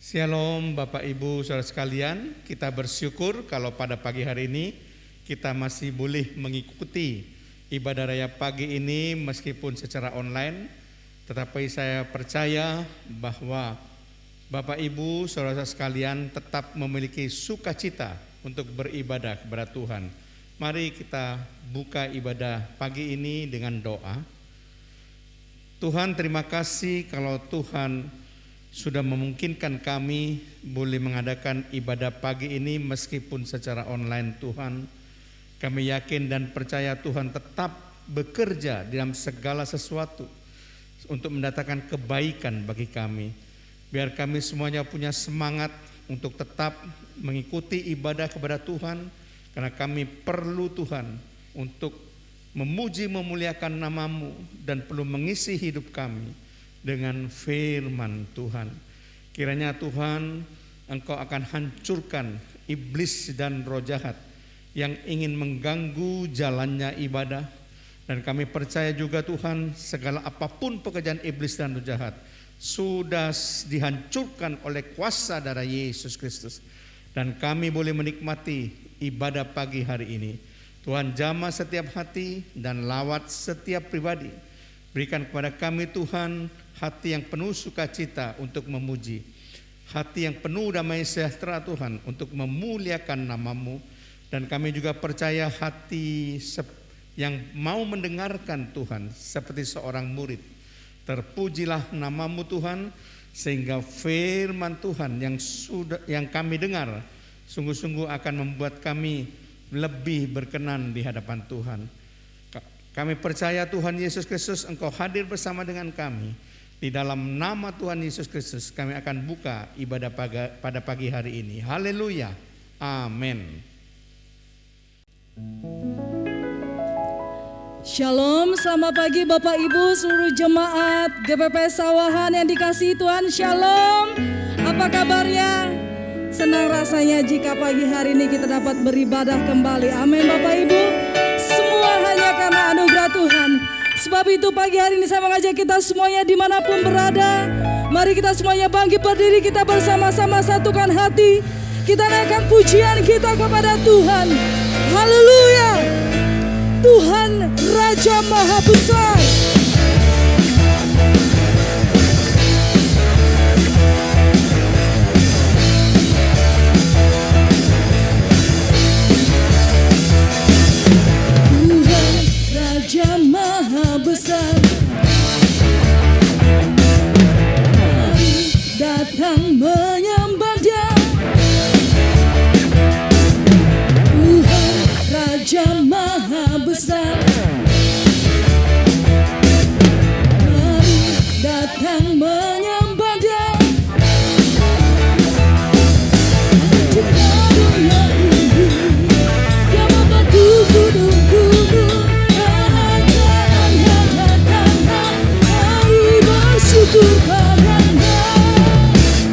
Shalom Bapak Ibu Saudara sekalian, kita bersyukur kalau pada pagi hari ini kita masih boleh mengikuti ibadah raya pagi ini meskipun secara online. Tetapi saya percaya bahwa Bapak Ibu Saudara sekalian tetap memiliki sukacita untuk beribadah kepada Tuhan. Mari kita buka ibadah pagi ini dengan doa. Tuhan, terima kasih kalau Tuhan sudah memungkinkan kami boleh mengadakan ibadah pagi ini meskipun secara online. Tuhan, kami yakin dan percaya Tuhan tetap bekerja dalam segala sesuatu untuk mendatangkan kebaikan bagi kami. Biar kami semuanya punya semangat untuk tetap mengikuti ibadah kepada Tuhan, karena kami perlu Tuhan untuk memuji memuliakan nama-Mu dan perlu mengisi hidup kami dengan firman Tuhan. Kiranya Tuhan, Engkau akan hancurkan iblis dan roh jahat yang ingin mengganggu jalannya ibadah. Dan kami percaya juga Tuhan, segala apapun pekerjaan iblis dan roh jahat sudah dihancurkan oleh kuasa darah Yesus Kristus. Dan kami boleh menikmati ibadah pagi hari ini. Tuhan, jamah setiap hati dan lawat setiap pribadi. Berikan kepada kami Tuhan hati yang penuh sukacita untuk memuji, hati yang penuh damai sejahtera Tuhan untuk memuliakan nama-Mu. Dan kami juga percaya hati yang mau mendengarkan Tuhan seperti seorang murid. Terpujilah nama-Mu Tuhan, sehingga firman Tuhan yang kami dengar sungguh-sungguh akan membuat kami lebih berkenan di hadapan Tuhan. Kami percaya Tuhan Yesus Kristus, Engkau hadir bersama dengan kami. Di dalam nama Tuhan Yesus Kristus kami akan buka ibadah pada pagi hari ini. Haleluya. Amin. Shalom, selamat pagi Bapak Ibu seluruh jemaat GPP Sawahan yang dikasihi Tuhan. Shalom, apa kabarnya? Senang rasanya jika pagi hari ini kita dapat beribadah kembali. Amin Bapak Ibu. Semua hanya karena anugerah Tuhan. Sebab itu pagi hari ini saya mengajak kita semuanya dimanapun berada, mari kita semuanya bangkit berdiri, kita bersama-sama satukan hati, kita naikkan pujian kita kepada Tuhan. Haleluya. Tuhan Raja Maha Besar. Besar, mari datang menyembah Dia. Tuhan Raja Maha Besar, mari datang menyembah Dia. Jika dunia ini Dia membantu gunung-gunung, syukur padanya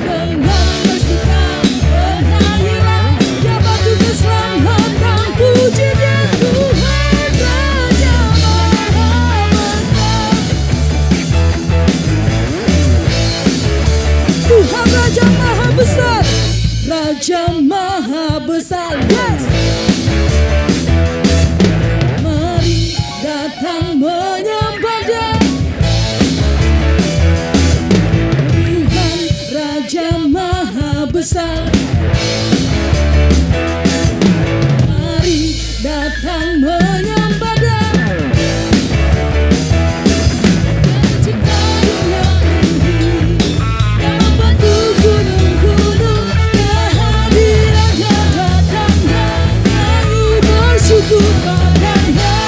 dengan bersuka berhadiran, Dia bantu keselamatan, puji Dia Tuhan Raja Maha Besar. Tuhan Raja Maha Besar, Raja Maha Besar, yes. Mari datang menyembah Dia. Besar, mari datang menyembah Dia. Cipta dunia ini yang membantu gunung-gunung, kehadiran Dia datang, mari bersyukur padanya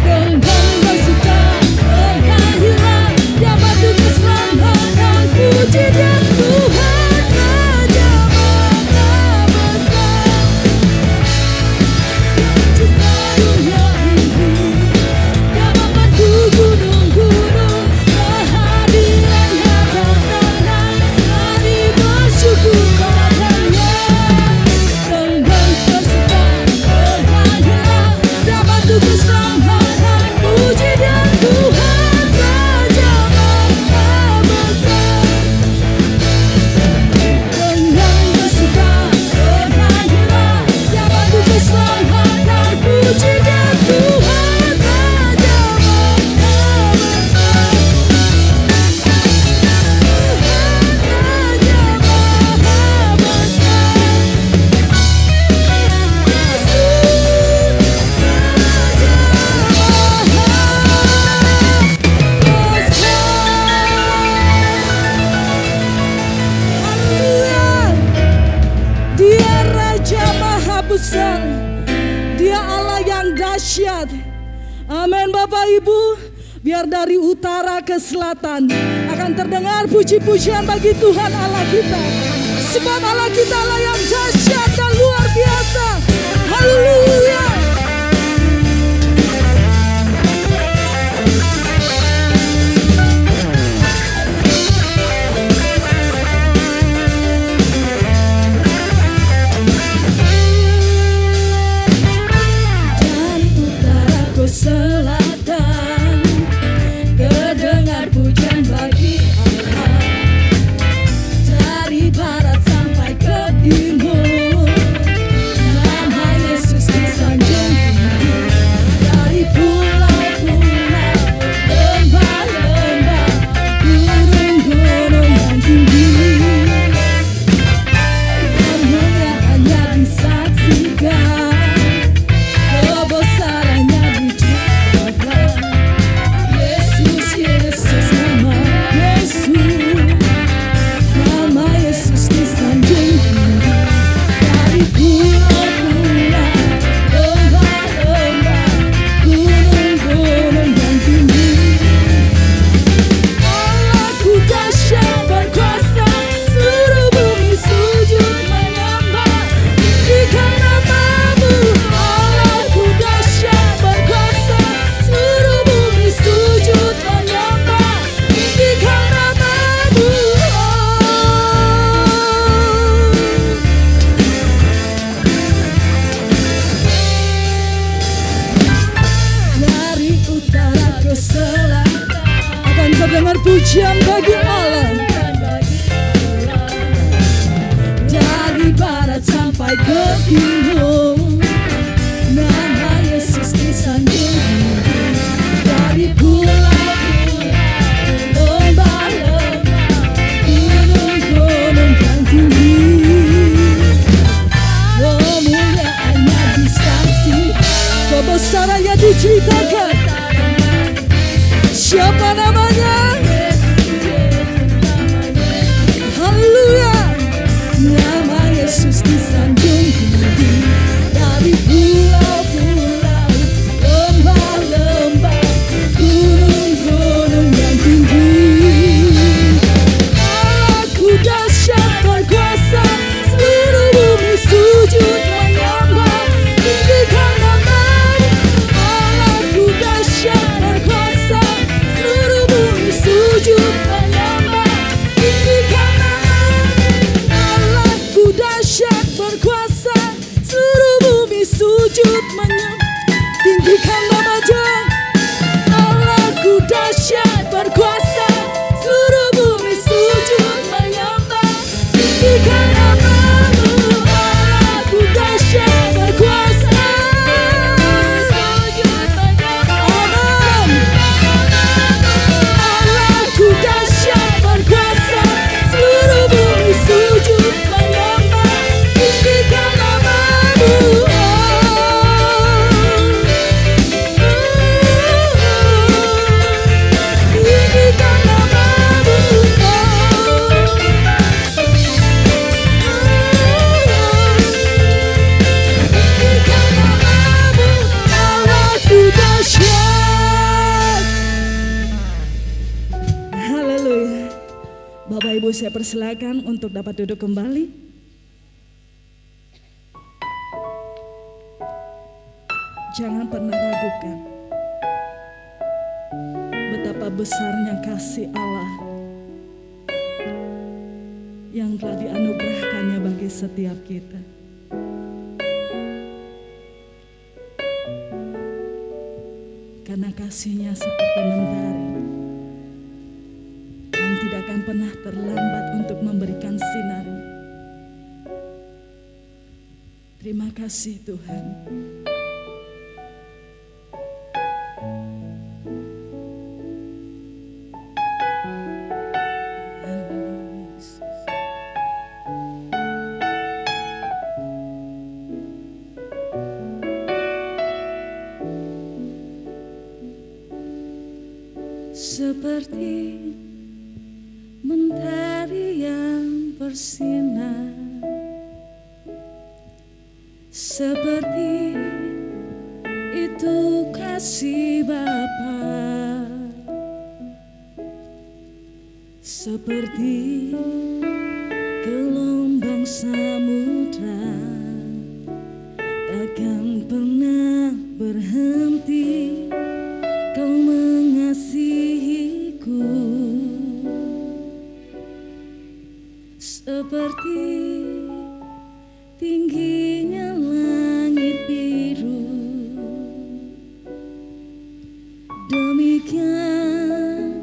dengan bersuka berhadiran, Dia bantu keselamatan, puji Dia Tuhan Raja Maha Amin Bapak Ibu. Biar dari utara ke selatan akan terdengar puji-pujian bagi Tuhan Allah kita. Sebab Allah kita lah yang dahsyat dan luar biasa. Haleluya. Selatan terdengar pujian bagi Allah, dari barat sampai ke timur, nama Yesus disanjung tinggi, dari pulau-pulau, lembah-lembah, gunung-gunung yang tinggi, kemuliaannya disaksikan, kebesarannya terdengar pujian bagi Allah, dari barat sampai ke timur, nama Yesus disanjung, dari pulau-pulau, lembah-lembah, gunung-gunung yang tinggi, kemuliaannya disaksikan, kebesarannya diceritakan. Siapa namanya? Haleluya. Nama Yesus disanjung tinggi, dari pulau-pulau, lembah-lembah, gunung-gunung yang tinggi. Allahku dahsyat berkuasa, seluruh bumi sujud menyembah, tinggikan namamu. Allahku dahsyat berkuasa, seluruh bumi sujud menyembah, tinggikan namamu. Allahku dahsyat berkuasa, seluruh bumi sujud menyembah, tinggikan namamu. Allahku dahsyat berkuasa, seluruh bumi sujud menyembah, tinggikan namamu. Allahku dahsyat berkuasa, sujud menyembah. Allahku dahsyat berkuasa, seluruh bumi sujud menyembah, tinggikan namamu. Tinggikan namamu. Tinggikan namamu. Allahku dahsyat. Haleluya. Bapak Ibu saya persilakan untuk dapat duduk kembali. Jangan pernah ragukan betapa besarnya kasih Allah yang telah dianugerahkannya bagi setiap kita. Karena kasih-Nya seperti mentari yang tidak akan pernah terlambat untuk memberikan sinar. Terima kasih Tuhan. Seperti mentari yang bersinar, seperti itu kasih kasih Bapa, seperti gelombang samudra, takkan pernah berhenti Kau mengasihiku, seperti tingginya langit biru, demikian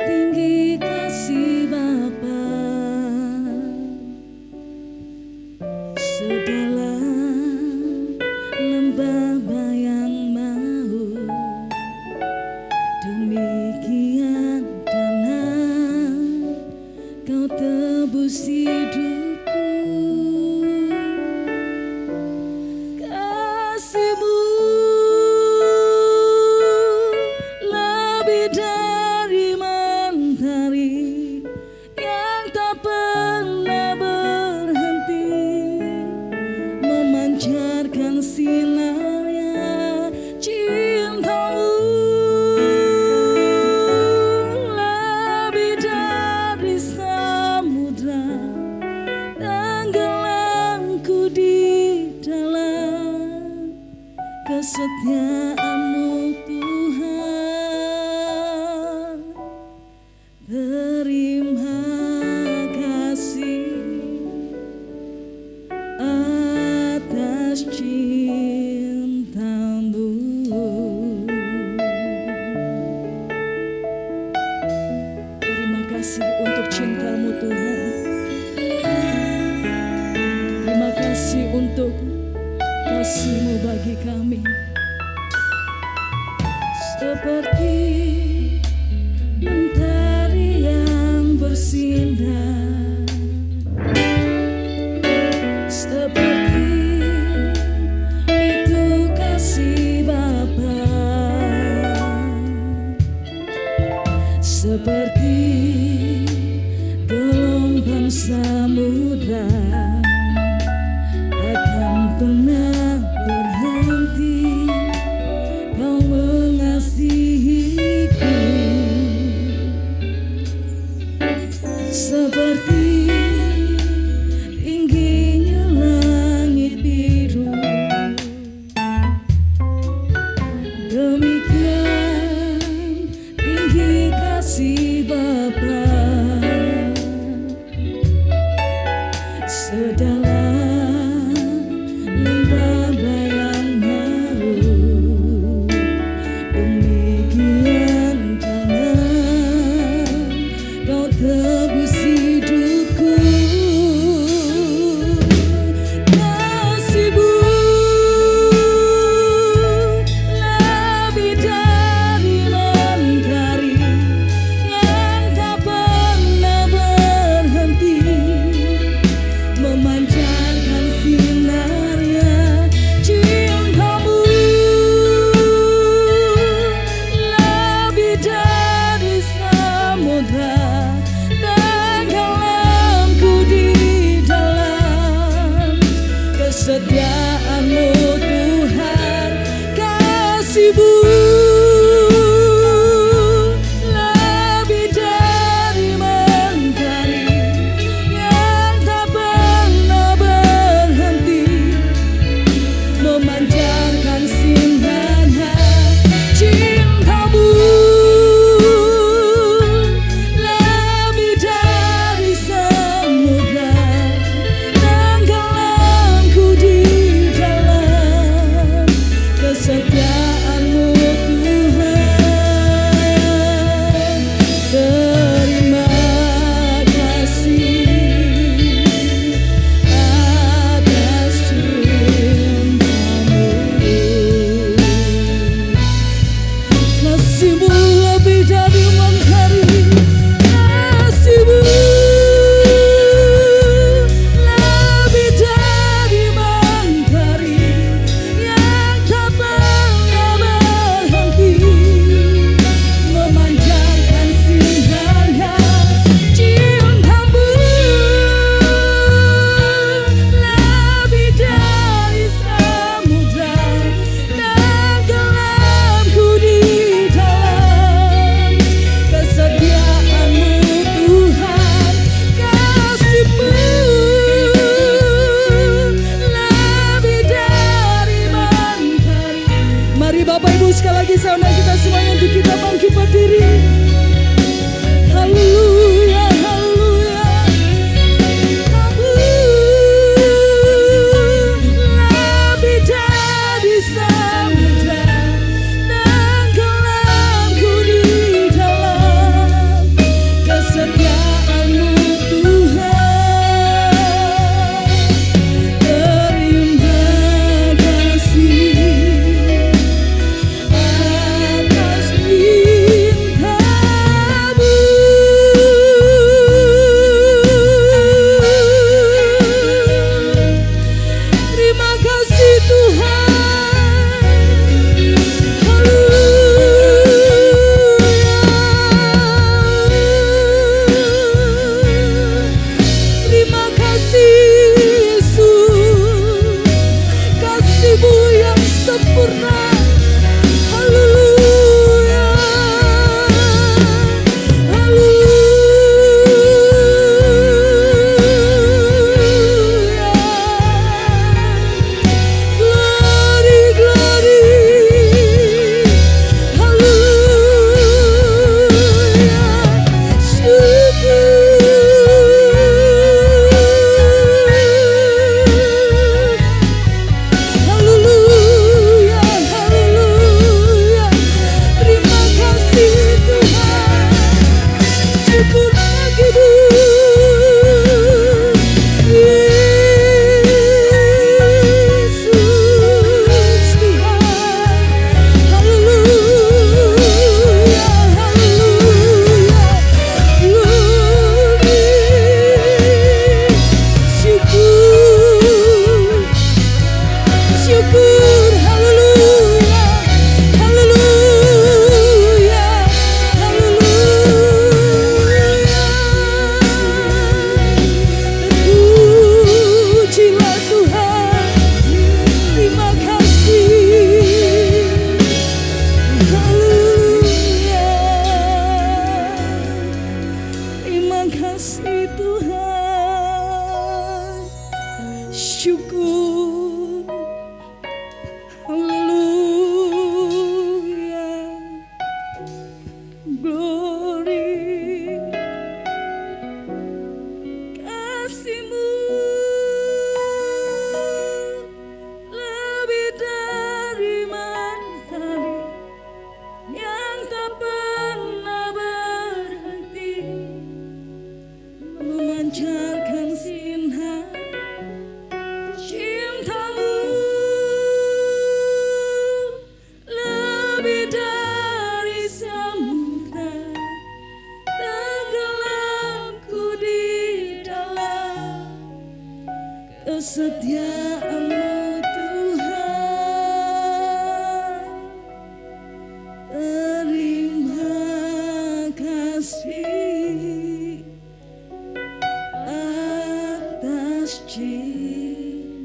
tinggi kasih Bapa, sedalam lembah bayang maut, demikian dalam Kau tebus hidupku. Kasih-Mu lebih dari mentari yang tak pernah berhenti memancarkan sinarnya. Cinta-Mu lebih dari samudra, tenggelamku di dalam kesetiaan-Mu Tuhan. Terima kasih atas cinta-Mu. Terima kasih untuk cinta-Mu Tuhan. Terima kasih untuk kasih-Mu bagi kami. Seperti mentari yang bersinar, seperti itu kasih Bapa, seperti gelombang samudra, takkan pernah berhenti Kau mengasihiku, seperti tingginya langit biru, demikian tinggi kasih Bapa, sedalam lembah bayang maut, demikian dalam Kau tebus hidupku. Kasih-Mu lebih dari mentari yang tak pernah berhenti memancar Kesetiaan-Mu Tuhan, terima kasih atas cinta-Mu.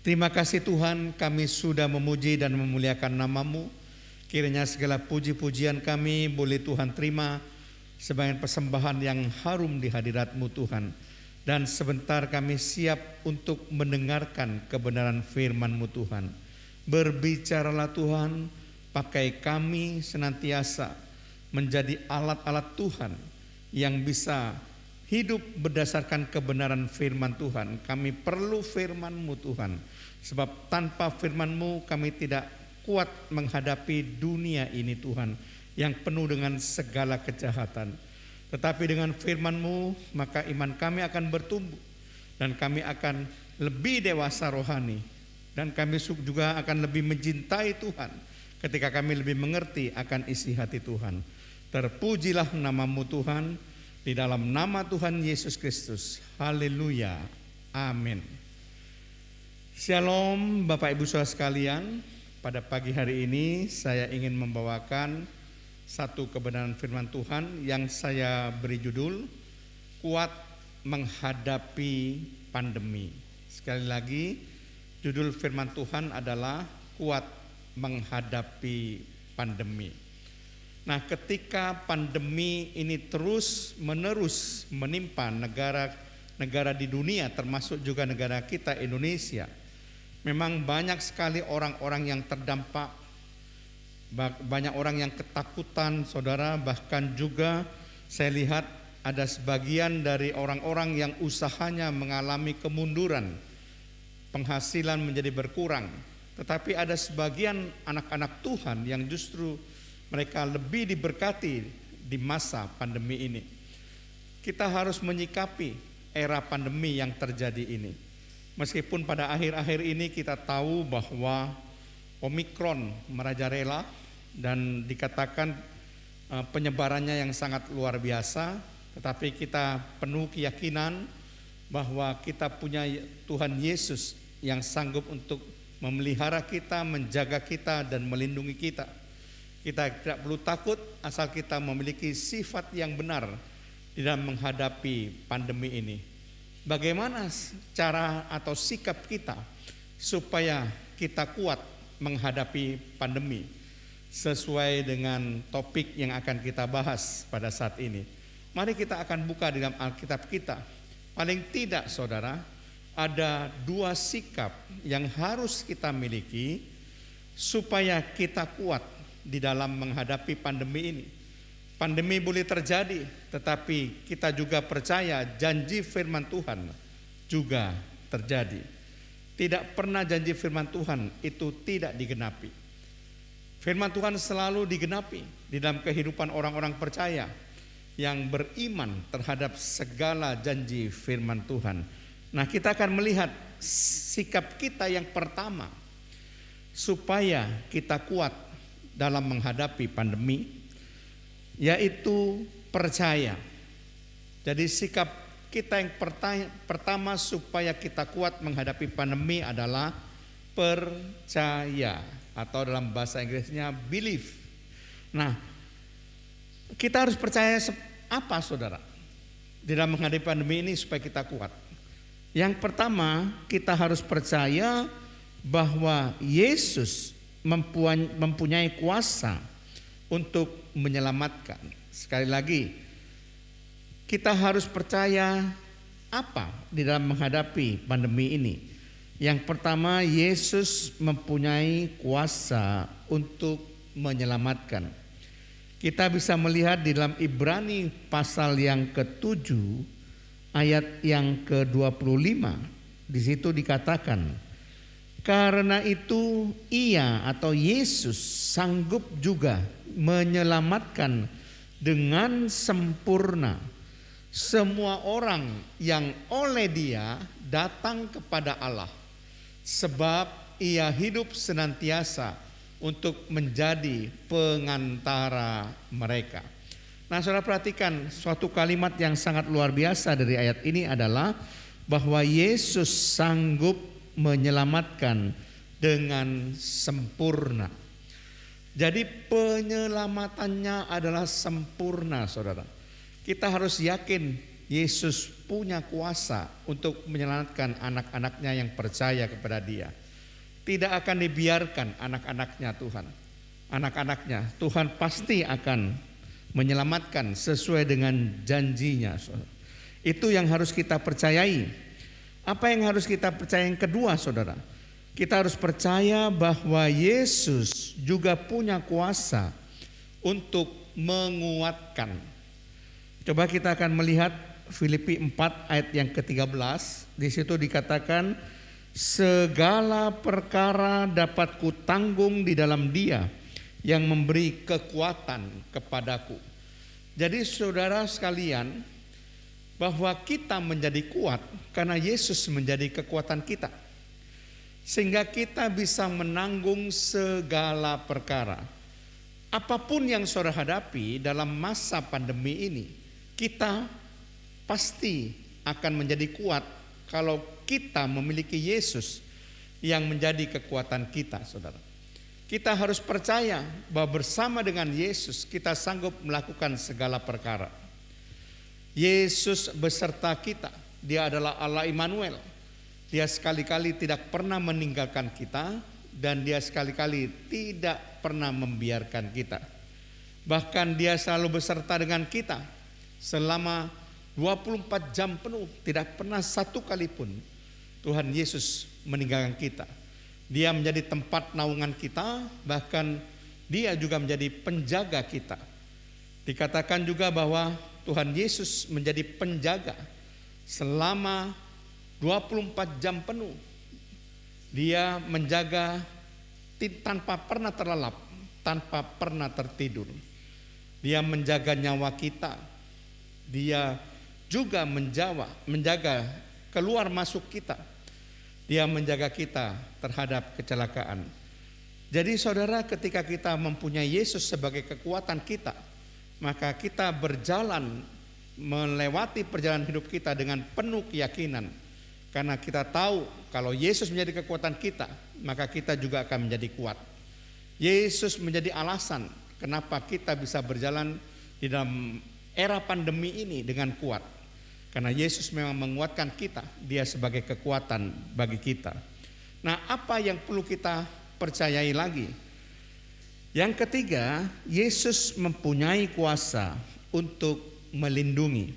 Terima kasih Tuhan, kami sudah memuji dan memuliakan nama-Mu. Kiranya segala puji-pujian kami boleh Tuhan terima sebagai persembahan yang harum di hadirat-Mu Tuhan. Dan sebentar kami siap untuk mendengarkan kebenaran firman-Mu Tuhan. Berbicaralah Tuhan, pakai kami senantiasa menjadi alat-alat Tuhan yang bisa hidup berdasarkan kebenaran firman Tuhan. Kami perlu firman-Mu Tuhan, sebab tanpa firman-Mu kami tidak kuat menghadapi dunia ini Tuhan, yang penuh dengan segala kejahatan. Tetapi dengan firman-Mu maka iman kami akan bertumbuh, dan kami akan lebih dewasa rohani, dan kami juga akan lebih mencintai Tuhan ketika kami lebih mengerti akan isi hati Tuhan. Terpujilah nama-Mu Tuhan, di dalam nama Tuhan Yesus Kristus. Haleluya. Amin. Shalom Bapak Ibu Saudara sekalian. Pada pagi hari ini saya ingin membawakan satu kebenaran firman Tuhan yang saya beri judul Kuat Menghadapi Pandemi. Sekali lagi, judul firman Tuhan adalah Kuat Menghadapi Pandemi. Nah, ketika pandemi ini terus menerus menimpa negara-negara di dunia, termasuk juga negara kita Indonesia, memang banyak sekali orang-orang yang terdampak, banyak orang yang ketakutan, saudara. Bahkan juga saya lihat ada sebagian dari orang-orang yang usahanya mengalami kemunduran, penghasilan menjadi berkurang. Tetapi ada sebagian anak-anak Tuhan yang justru mereka lebih diberkati di masa pandemi ini. Kita harus menyikapi era pandemi yang terjadi ini. Meskipun pada akhir-akhir ini kita tahu bahwa Omikron merajalela dan dikatakan penyebarannya yang sangat luar biasa, tetapi kita penuh keyakinan bahwa kita punya Tuhan Yesus yang sanggup untuk memelihara kita, menjaga kita, dan melindungi kita. Kita tidak perlu takut asal kita memiliki sifat yang benar di dalam menghadapi pandemi ini. Bagaimana cara atau sikap kita supaya kita kuat menghadapi pandemi? Sesuai dengan topik yang akan kita bahas pada saat ini. Mari kita akan buka di dalam Alkitab kita. Paling tidak saudara, ada dua sikap yang harus kita miliki supaya kita kuat di dalam menghadapi pandemi ini. Pandemi boleh terjadi, tetapi kita juga percaya janji firman Tuhan juga terjadi. Tidak pernah janji firman Tuhan itu tidak digenapi. Firman Tuhan selalu digenapi di dalam kehidupan orang-orang percaya yang beriman terhadap segala janji firman Tuhan. Nah, kita akan melihat sikap kita yang pertama supaya kita kuat dalam menghadapi pandemi, yaitu percaya. Jadi sikap kita yang pertama supaya kita kuat menghadapi pandemi adalah percaya, atau dalam bahasa Inggrisnya believe. Nah, kita harus percaya apa saudara di dalam menghadapi pandemi ini supaya kita kuat? Yang pertama, kita harus percaya bahwa Yesus mempunyai kuasa untuk menyelamatkan. Sekali lagi, kita harus percaya apa di dalam menghadapi pandemi ini? Yang pertama, Yesus mempunyai kuasa untuk menyelamatkan. Kita bisa melihat di dalam Ibrani pasal yang ke-7 ayat yang ke-25. Di situ dikatakan, karena itu ia atau Yesus sanggup juga menyelamatkan dengan sempurna semua orang yang oleh Dia datang kepada Allah, sebab Ia hidup senantiasa untuk menjadi pengantara mereka. Nah, saudara perhatikan suatu kalimat yang sangat luar biasa dari ayat ini adalah bahwa Yesus sanggup menyelamatkan dengan sempurna. Jadi penyelamatannya adalah sempurna, saudara. Kita harus yakin Yesus punya kuasa untuk menyelamatkan anak-anaknya yang percaya kepada Dia. Tidak akan dibiarkan anak-anaknya Tuhan. Anak-anaknya Tuhan pasti akan menyelamatkan sesuai dengan janjinya. Itu yang harus kita percayai. Apa yang harus kita percaya yang kedua, saudara? Kita harus percaya bahwa Yesus juga punya kuasa untuk menguatkan. Coba kita akan melihat Filipi 4 ayat yang ke-13. Di situ dikatakan, segala perkara dapat kutanggung di dalam Dia yang memberi kekuatan kepadaku. Jadi saudara sekalian, bahwa kita menjadi kuat karena Yesus menjadi kekuatan kita. Sehingga kita bisa menanggung segala perkara. Apapun yang saudara hadapi dalam masa pandemi ini, kita pasti akan menjadi kuat kalau kita memiliki Yesus yang menjadi kekuatan kita, saudara. Kita harus percaya bahwa bersama dengan Yesus kita sanggup melakukan segala perkara. Yesus beserta kita. Dia adalah Allah Immanuel. Dia sekali-kali tidak pernah meninggalkan kita, dan Dia sekali-kali tidak pernah membiarkan kita. Bahkan Dia selalu beserta dengan kita selama 24 jam penuh. Tidak pernah satu kali pun Tuhan Yesus meninggalkan kita. Dia menjadi tempat naungan kita, bahkan Dia juga menjadi penjaga kita. Dikatakan juga bahwa Tuhan Yesus menjadi penjaga selama 24 jam penuh. Dia menjaga tanpa pernah terlelap, tanpa pernah tertidur. Dia menjaga nyawa kita. Dia juga menjaga keluar masuk kita. Dia menjaga kita terhadap kecelakaan. Jadi saudara, ketika kita mempunyai Yesus sebagai kekuatan kita, maka kita berjalan melewati perjalanan hidup kita dengan penuh keyakinan. Karena kita tahu kalau Yesus menjadi kekuatan kita, maka kita juga akan menjadi kuat. Yesus menjadi alasan kenapa kita bisa berjalan di dalam era pandemi ini dengan kuat. Karena Yesus memang menguatkan kita, Dia sebagai kekuatan bagi kita. Nah, apa yang perlu kita percayai lagi? Yang ketiga, Yesus mempunyai kuasa untuk melindungi.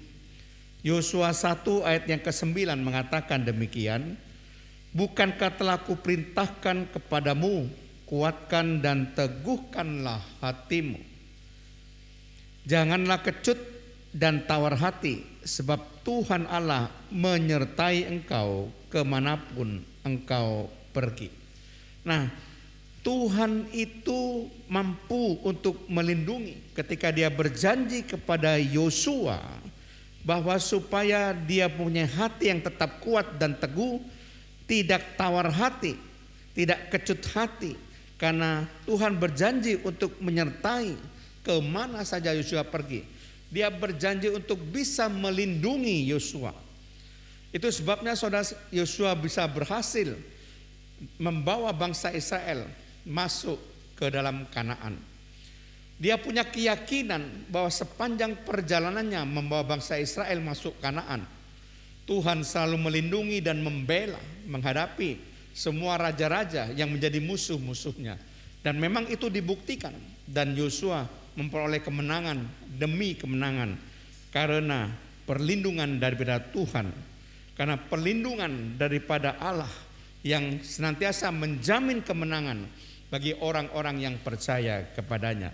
Yosua 1 ayat yang ke-9 mengatakan demikian, bukankah telah kuperintahkan kepadamu, kuatkan dan teguhkanlah hatimu. Janganlah kecut dan tawar hati, sebab Tuhan Allah menyertai engkau kemanapun engkau pergi. Nah, Tuhan itu mampu untuk melindungi ketika Dia berjanji kepada Yosua bahwa supaya dia punya hati yang tetap kuat dan teguh, tidak tawar hati, tidak kecut hati, karena Tuhan berjanji untuk menyertai kemana saja Yosua pergi. Dia berjanji untuk bisa melindungi Yosua. Itu sebabnya saudara, Yosua bisa berhasil membawa bangsa Israel masuk ke dalam Kanaan. Dia punya keyakinan bahwa sepanjang perjalanannya membawa bangsa Israel masuk Kanaan, Tuhan selalu melindungi dan membela menghadapi semua raja-raja yang menjadi musuh-musuhnya. Dan memang itu dibuktikan, dan Yosua memperoleh kemenangan demi kemenangan karena perlindungan daripada Tuhan, karena perlindungan daripada Allah yang senantiasa menjamin kemenangan bagi orang-orang yang percaya kepadanya.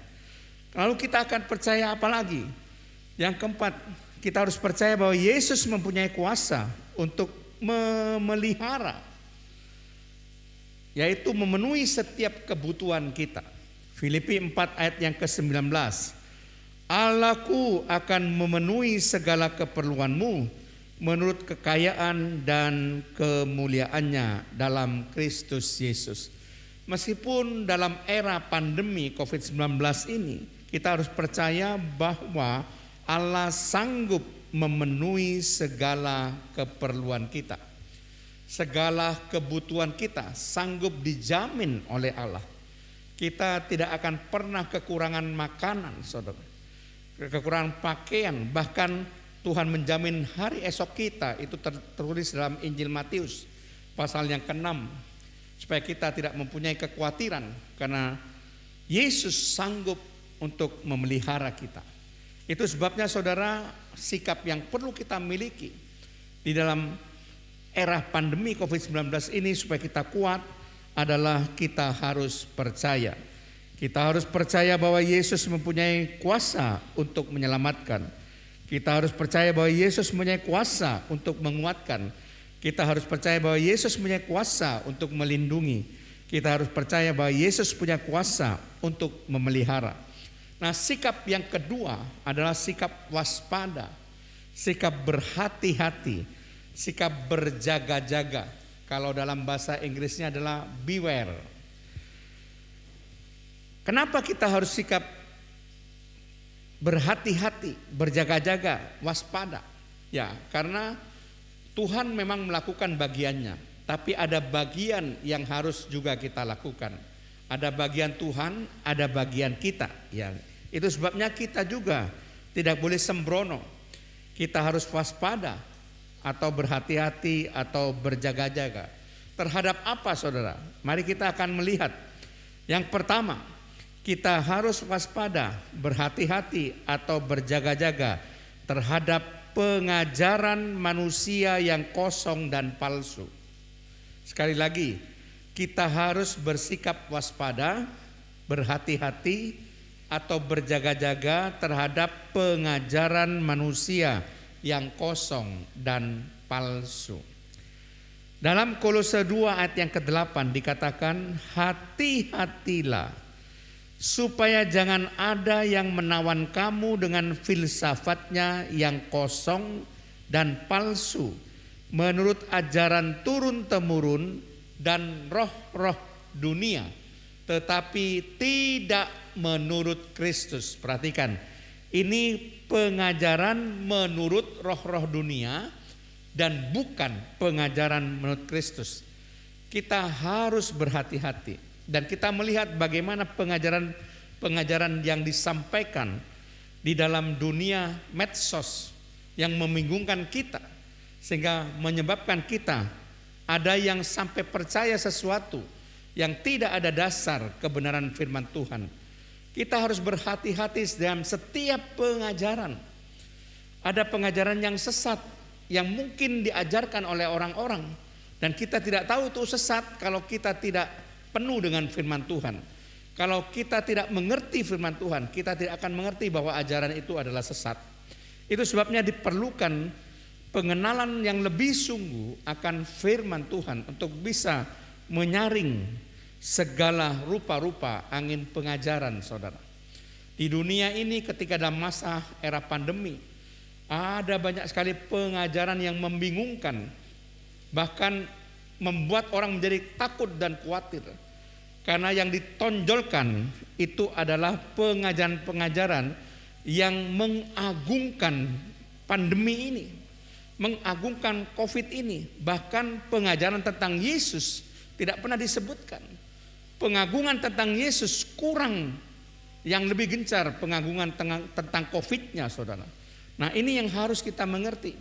Lalu kita akan percaya apa lagi? Yang keempat, kita harus percaya bahwa Yesus mempunyai kuasa untuk memelihara, yaitu memenuhi setiap kebutuhan kita. Filipi 4 ayat yang ke-19, Allahku akan memenuhi segala keperluanmu menurut kekayaan dan kemuliaannya dalam Kristus Yesus. Meskipun dalam era pandemi COVID-19 ini, kita harus percaya bahwa Allah sanggup memenuhi segala keperluan kita. Segala kebutuhan kita sanggup dijamin oleh Allah. Kita tidak akan pernah kekurangan makanan, saudara. Kekurangan pakaian, bahkan Tuhan menjamin hari esok kita. Itu tertulis dalam Injil Matius pasal yang ke-6. Supaya kita tidak mempunyai kekhawatiran, karena Yesus sanggup untuk memelihara kita. Itu sebabnya saudara, sikap yang perlu kita miliki di dalam era pandemi COVID-19 ini supaya kita kuat adalah kita harus percaya. Kita harus percaya bahwa Yesus mempunyai kuasa untuk menyelamatkan. Kita harus percaya bahwa Yesus mempunyai kuasa untuk menguatkan. Kita harus percaya bahwa Yesus punya kuasa untuk melindungi. Kita harus percaya bahwa Yesus punya kuasa untuk memelihara. Nah, sikap yang kedua adalah sikap waspada, sikap berhati-hati, sikap berjaga-jaga. Kalau dalam bahasa Inggrisnya adalah beware. Kenapa kita harus sikap berhati-hati, berjaga-jaga, waspada? Ya, karena Tuhan memang melakukan bagiannya, tapi ada bagian yang harus juga kita lakukan. Ada bagian Tuhan, ada bagian kita. Ya, itu sebabnya kita juga tidak boleh sembrono. Kita harus waspada atau berhati-hati atau berjaga-jaga. Terhadap apa, saudara? Mari kita akan melihat. Yang pertama, kita harus waspada, berhati-hati atau berjaga-jaga terhadap pengajaran manusia yang kosong dan palsu. Sekali lagi, kita harus bersikap waspada, berhati-hati atau berjaga-jaga terhadap pengajaran manusia yang kosong dan palsu. Dalam Kolose 2 ayat yang ke-8 dikatakan, hati-hatilah supaya jangan ada yang menawan kamu dengan filsafatnya yang kosong dan palsu, menurut ajaran turun-temurun dan roh-roh dunia, tetapi tidak menurut Kristus. Perhatikan, ini pengajaran menurut roh-roh dunia dan bukan pengajaran menurut Kristus. Kita harus berhati-hati. Dan kita melihat bagaimana pengajaran yang disampaikan di dalam dunia medsos yang membingungkan kita, sehingga menyebabkan kita ada yang sampai percaya sesuatu yang tidak ada dasar kebenaran firman Tuhan. Kita harus berhati-hati dalam setiap pengajaran. Ada pengajaran yang sesat yang mungkin diajarkan oleh orang-orang, dan kita tidak tahu itu sesat kalau kita tidak penuh dengan firman Tuhan. Kalau kita tidak mengerti firman Tuhan, kita tidak akan mengerti bahwa ajaran itu adalah sesat. Itu sebabnya diperlukan pengenalan yang lebih sungguh akan firman Tuhan untuk bisa menyaring segala rupa-rupa angin pengajaran, saudara. Di dunia ini ketika dalam masa era pandemi, ada banyak sekali pengajaran yang membingungkan, bahkan membuat orang menjadi takut dan khawatir. Karena yang ditonjolkan itu adalah pengajaran-pengajaran yang mengagungkan pandemi ini, mengagungkan COVID ini. Bahkan pengajaran tentang Yesus tidak pernah disebutkan. Pengagungan tentang Yesus kurang, yang lebih gencar pengagungan tentang COVID-nya, saudara. Nah, ini yang harus kita mengerti.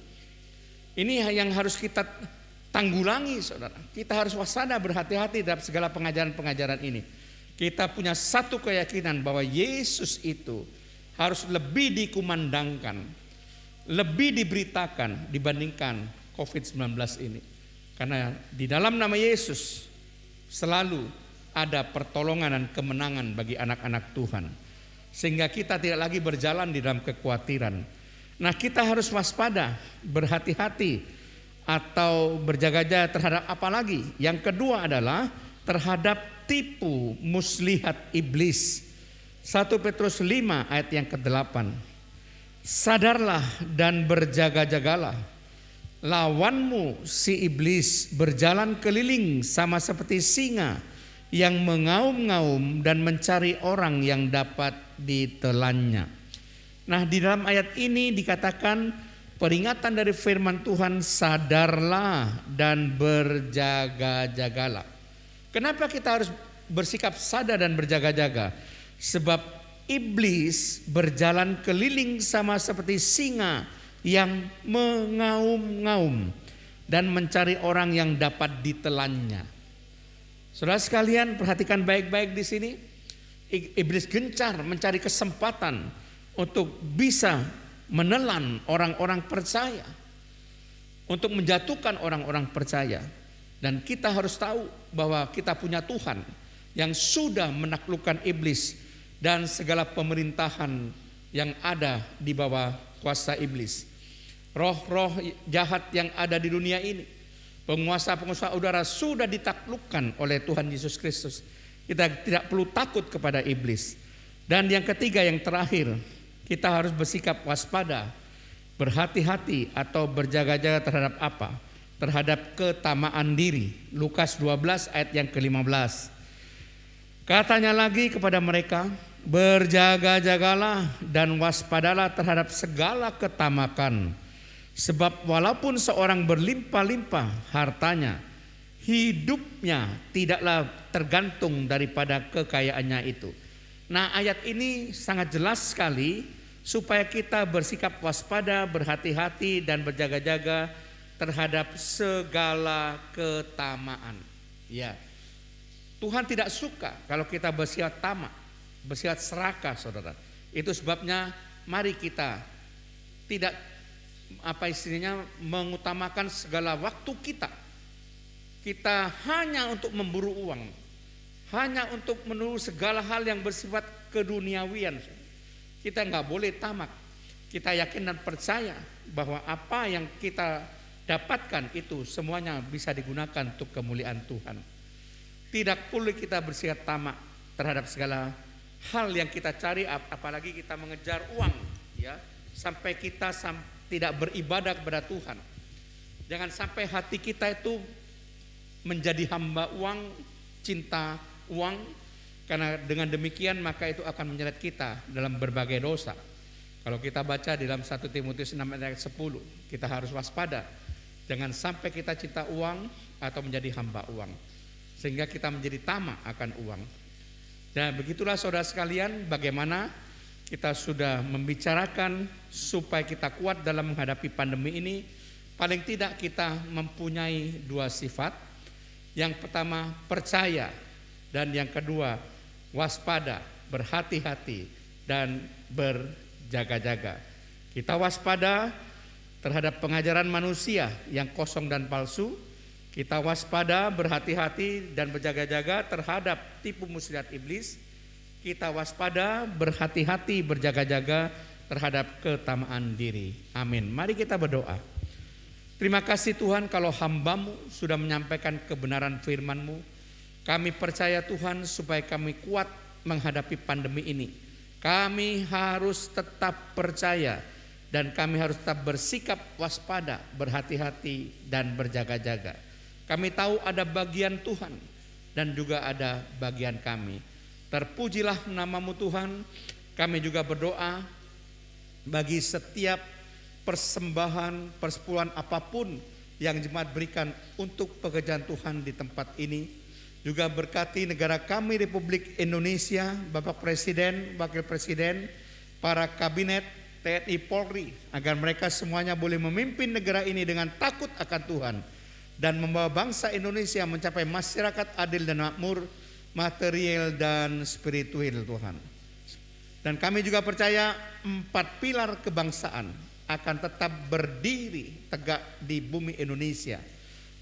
Ini yang harus kita tanggulangi, saudara. Kita harus waspada, berhati-hati dalam segala pengajaran-pengajaran ini. Kita punya satu keyakinan bahwa Yesus itu harus lebih dikumandangkan, lebih diberitakan dibandingkan COVID-19 ini. Karena di dalam nama Yesus selalu ada pertolongan dan kemenangan bagi anak-anak Tuhan. Sehingga kita tidak lagi berjalan di dalam kekhawatiran. Nah, kita harus waspada, berhati-hati atau berjaga-jaga terhadap apa lagi? Yang kedua adalah terhadap tipu muslihat iblis. 1 Petrus 5 ayat yang ke-8. Sadarlah dan berjaga-jagalah. Lawanmu si iblis berjalan keliling sama seperti singa yang mengaum-ngaum dan mencari orang yang dapat ditelannya. Nah, di dalam ayat ini dikatakan peringatan dari firman Tuhan, sadarlah dan berjaga-jagalah. Kenapa kita harus bersikap sadar dan berjaga-jaga? Sebab iblis berjalan keliling sama seperti singa yang mengaum-ngaum dan mencari orang yang dapat ditelannya. Saudara sekalian, perhatikan baik-baik di sini. Iblis gencar mencari kesempatan untuk bisa menelan orang-orang percaya, untuk menjatuhkan orang-orang percaya. Dan kita harus tahu bahwa kita punya Tuhan yang sudah menaklukkan iblis dan segala pemerintahan yang ada di bawah kuasa iblis. Roh-roh jahat yang ada di dunia ini, penguasa-penguasa udara sudah ditaklukkan oleh Tuhan Yesus Kristus. Kita tidak perlu takut kepada iblis. Dan yang ketiga, yang terakhir, kita harus bersikap waspada, berhati-hati atau berjaga-jaga terhadap apa? Terhadap ketamaan diri. Lukas 12 ayat yang ke-15. Katanya lagi kepada mereka, berjaga-jagalah dan waspadalah terhadap segala ketamakan. Sebab walaupun seorang berlimpah-limpah hartanya, hidupnya tidaklah tergantung daripada kekayaannya itu. Nah, ayat ini sangat jelas sekali supaya kita bersikap waspada, berhati-hati dan berjaga-jaga terhadap segala ketamaan. Ya, Tuhan tidak suka kalau kita bersifat tamak, bersifat serakah, saudara. Itu sebabnya mari kita tidak mengutamakan segala waktu kita. Kita hanya untuk memburu uang, hanya untuk menurut segala hal yang bersifat keduniawian. Kita nggak boleh tamak. Kita yakin dan percaya bahwa apa yang kita dapatkan itu semuanya bisa digunakan untuk kemuliaan Tuhan. Tidak perlu kita bersifat tamak terhadap segala hal yang kita cari, apalagi kita mengejar uang, ya, sampai kita tidak beribadah kepada Tuhan. Jangan sampai hati kita itu menjadi hamba uang, cinta uang, karena dengan demikian maka itu akan menyeret kita dalam berbagai dosa. Kalau kita baca di dalam 1 Timotius 6 ayat 10, kita harus waspada. Jangan sampai kita cinta uang atau menjadi hamba uang, sehingga kita menjadi tamak akan uang. Dan begitulah saudara sekalian, bagaimana kita sudah membicarakan supaya kita kuat dalam menghadapi pandemi ini. Paling tidak kita mempunyai dua sifat. Yang pertama percaya, dan yang kedua waspada, berhati-hati dan berjaga-jaga. Kita waspada terhadap pengajaran manusia yang kosong dan palsu. Kita waspada, berhati-hati dan berjaga-jaga terhadap tipu muslihat iblis. Kita waspada, berhati-hati, berjaga-jaga terhadap ketamaan diri. Amin. Mari kita berdoa. Terima kasih Tuhan kalau hamba-Mu sudah menyampaikan kebenaran firman-Mu. Kami percaya Tuhan supaya kami kuat menghadapi pandemi ini. Kami harus tetap percaya dan kami harus tetap bersikap waspada, berhati-hati dan berjaga-jaga. Kami tahu ada bagian Tuhan dan juga ada bagian kami. Terpujilah nama-Mu Tuhan. Kami juga berdoa bagi setiap persembahan, persepuluhan apapun yang jemaat berikan untuk pekerjaan Tuhan di tempat ini. Juga berkati negara kami Republik Indonesia, Bapak Presiden, Wakil Presiden, para kabinet, TNI, Polri, agar mereka semuanya boleh memimpin negara ini dengan takut akan Tuhan dan membawa bangsa Indonesia mencapai masyarakat adil dan makmur, material dan spiritual Tuhan. Dan kami juga percaya 4 pilar kebangsaan akan tetap berdiri tegak di bumi Indonesia.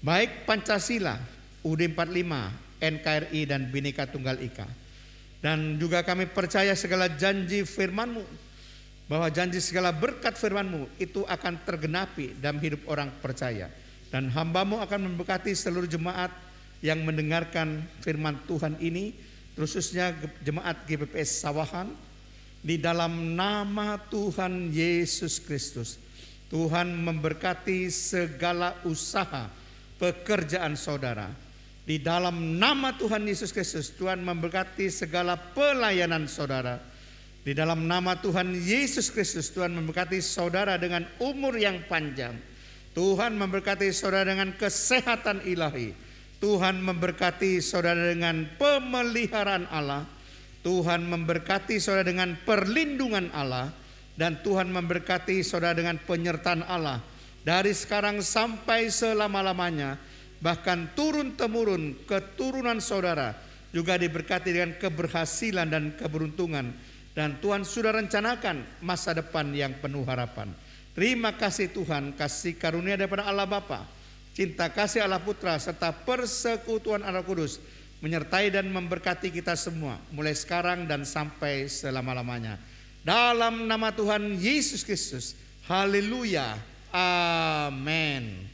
Baik Pancasila, UUD 45, NKRI dan Bhinneka Tunggal Ika. Dan juga kami percaya segala janji firman-Mu, bahwa janji segala berkat firman-Mu itu akan tergenapi dalam hidup orang percaya. Dan hamba-Mu akan memberkati seluruh jemaat yang mendengarkan firman Tuhan ini, khususnya jemaat GBPS Sawahan, di dalam nama Tuhan Yesus Kristus. Tuhan memberkati segala usaha pekerjaan saudara. Di dalam nama Tuhan Yesus Kristus, Tuhan memberkati segala pelayanan saudara. Di dalam nama Tuhan Yesus Kristus, Tuhan memberkati saudara dengan umur yang panjang. Tuhan memberkati saudara dengan kesehatan ilahi. Tuhan memberkati saudara dengan pemeliharaan Allah. Tuhan memberkati saudara dengan perlindungan Allah. Dan Tuhan memberkati saudara dengan penyertaan Allah. Dari sekarang sampai selama-lamanya. Bahkan turun-temurun keturunan saudara juga diberkati dengan keberhasilan dan keberuntungan. Dan Tuhan sudah rencanakan masa depan yang penuh harapan. Terima kasih Tuhan, kasih karunia daripada Allah Bapa, cinta kasih Allah Putra, serta persekutuan Allah Kudus menyertai dan memberkati kita semua mulai sekarang dan sampai selama-lamanya. Dalam nama Tuhan Yesus Kristus, haleluya, amin.